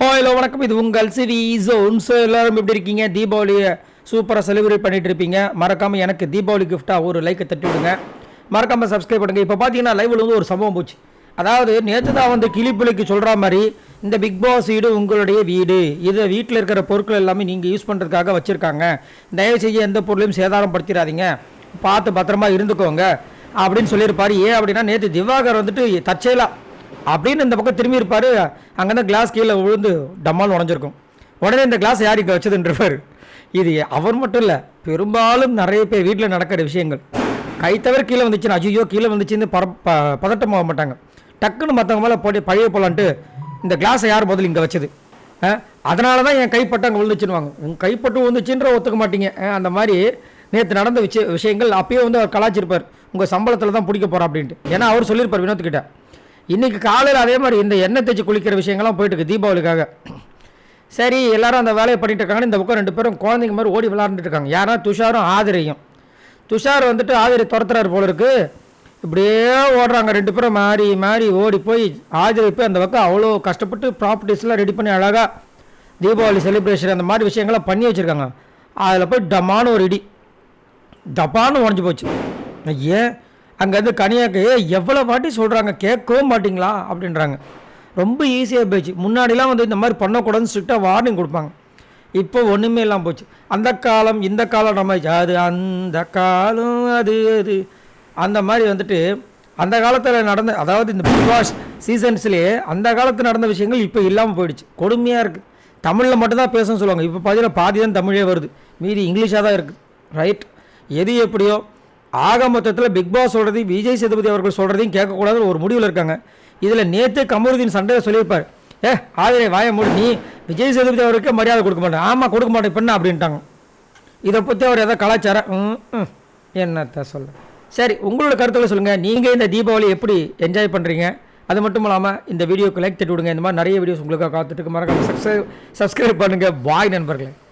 Hello வணக்கம். இது உங்கள் சிவி ஜோன். ஸோ எல்லோரும் எப்படி இருக்கீங்க? தீபாவளியை சூப்பராக செலிப்ரேட் பண்ணிட்டு இருப்பீங்க. மறக்காமல் எனக்கு தீபாவளி கிஃப்ட்டாக ஒரு லைக்கை தட்டி விடுங்க. மறக்காமல் சப்ஸ்கிரைப் பண்ணுங்கள். இப்போ பார்த்தீங்கன்னா லைவில் வந்து ஒரு சம்பவம் போச்சு. அதாவது நேற்று தான் வந்து கிளிப்பிள்ளைக்கு சொல்கிற மாதிரி இந்த பிக் பாஸ் வீடு உங்களுடைய வீடு, இது வீட்டில் இருக்கிற பொருட்கள் எல்லாமே நீங்கள் யூஸ் பண்ணுறதுக்காக வச்சுருக்காங்க. தயவு செய்ய எந்த பொருளையும் சேதாரம் படுத்திடாதீங்க, பார்த்து பத்திரமா இருந்துக்கோங்க அப்படின்னு சொல்லியிருப்பார். ஏன் அப்படின்னா நேற்று திவாகர் வந்துட்டு தற்செயலாக அப்படின்னு இந்த பக்கம் திரும்பி இருப்பார். அங்கேருந்து கிளாஸ் கீழே விழுந்து டம்மால் உடஞ்சிருக்கும். உடனே இந்த கிளாஸ் யார் இங்கே வச்சதுன்றவர். இது அவர் மட்டும் இல்லை, பெரும்பாலும் நிறைய பேர் வீட்டில் நடக்கிற விஷயங்கள். கை தவிர கீழே வந்துச்சுன்னா ஐயோ கீழே வந்துச்சுன்னு பதட்டம் ஆக மாட்டாங்க. டக்குன்னு மற்றவங்க மேலே போட்டு பழைய போலான்ட்டு இந்த கிளாஸை யார் முதல்ல இங்கே வச்சது, அதனால தான் என் கைப்பட்டு அங்கே விழுந்துச்சுன்னுவாங்க. உங்கள் கைப்பட்டு விழுந்துச்சுன்ற ஒத்துக்க மாட்டீங்க. அந்த மாதிரி நேற்று நடந்த விஷயங்கள் அப்பயே வந்து அவர் கலாச்சிருப்பார். உங்கள் சம்பளத்தில் தான் பிடிக்க போகிறோம் அப்படின்ட்டு. ஏன்னா அவர் சொல்லியிருப்பார் வினோத்துக்கிட்ட. இன்றைக்கி காலையில் அதே மாதிரி இந்த எண்ணெய் தேய்ச்சி குளிக்கிற விஷயங்கள்லாம் போயிட்டுருக்கு தீபாவளிக்காக. சரி எல்லாரும் அந்த வேலையை பண்ணிட்டு இருக்காங்க. இந்த பக்கம் ரெண்டு பேரும் குழந்தைங்க மாதிரி ஓடி விளாண்டுட்டு இருக்காங்க. யாரா துஷாரும் ஆதிரையும். துஷார் வந்துட்டு ஆதிரை துரத்துறாரு போல இருக்குது. இப்படியே ஓடுறாங்க ரெண்டு பேரும் மாறி மாறி ஓடி போய் ஆதிரை போய் அந்த பக்கம் அவ்வளோ கஷ்டப்பட்டு ப்ராப்பர்ட்டிஸ்லாம் ரெடி பண்ணி அழகாக தீபாவளி செலிப்ரேஷன் அந்த மாதிரி விஷயங்கள்லாம் பண்ணி வச்சுருக்காங்க. அதில் போய் டமான்னு ஒரு இடி டப்பான்னு உடஞ்சி போச்சு. ஏன் அங்கேருந்து கனியாக்கு எவ்வளோ வாட்டி சொல்கிறாங்க கேட்கவும் மாட்டிங்களா அப்படின்றாங்க. ரொம்ப ஈஸியாக போயிடுச்சு. முன்னாடிலாம் வந்து இந்த மாதிரி பண்ணக்கூடாதுன்னு ஸ்ட்ரிக்டாக வார்னிங் கொடுப்பாங்க. இப்போ ஒன்றுமே இல்லாமல் போச்சு. அந்த காலம் இந்த காலம் நம்ம அது அந்த காலம் அது அது அந்த மாதிரி வந்துட்டு அந்த காலத்தில் நடந்த, அதாவது இந்த பிக் பாஸ் சீசன்ஸ்லேயே அந்த காலத்தில் நடந்த விஷயங்கள் இப்போ இல்லாமல் போயிடுச்சு. கொடுமையாக இருக்குது. தமிழில் மட்டும்தான் பேசணும்னு சொல்லுவாங்க. இப்போ பார்த்தீங்கன்னா பாதி தான் தமிழே வருது, மீதி இங்கிலீஷாக தான் இருக்குது. ரைட், எது எப்படியோ ஆக மொத்தத்தில் பிக் பாஸ் சொல்கிறதையும் விஜய் சேதுபதி அவர்கள் சொல்கிறதையும் கேட்கக்கூடாதுன்னு ஒரு முடிவில் இருக்காங்க. இதில் நேற்று கமருதீன் சண்டையை சொல்லியிருப்பார். ஆதிரை வாய மூடி, நீ விஜய் சேதுபதி அவருக்கே மரியாதை கொடுக்க மாட்டேன். ஆமாம் கொடுக்க மாட்டேன் பெண்ணா அப்படின்ட்டாங்க. இதை பற்றி அவர் எதாவது கலாச்சாரம் என்னத்த சொல்ல. சரி உங்களோட கருத்துக்களை சொல்லுங்கள். நீங்கள் இந்த தீபாவளி எப்படி என்ஜாய் பண்ணுறீங்க? அது மட்டும் இல்லாமல் இந்த வீடியோக்கு லைக் தட்டி விடுங்க. இந்த மாதிரி நிறைய வீடியோஸ் உங்களுக்காக காத்துட்டு மறக்காம சப்ஸ்கிரைப் பண்ணுங்கள். பாய் நண்பர்களே.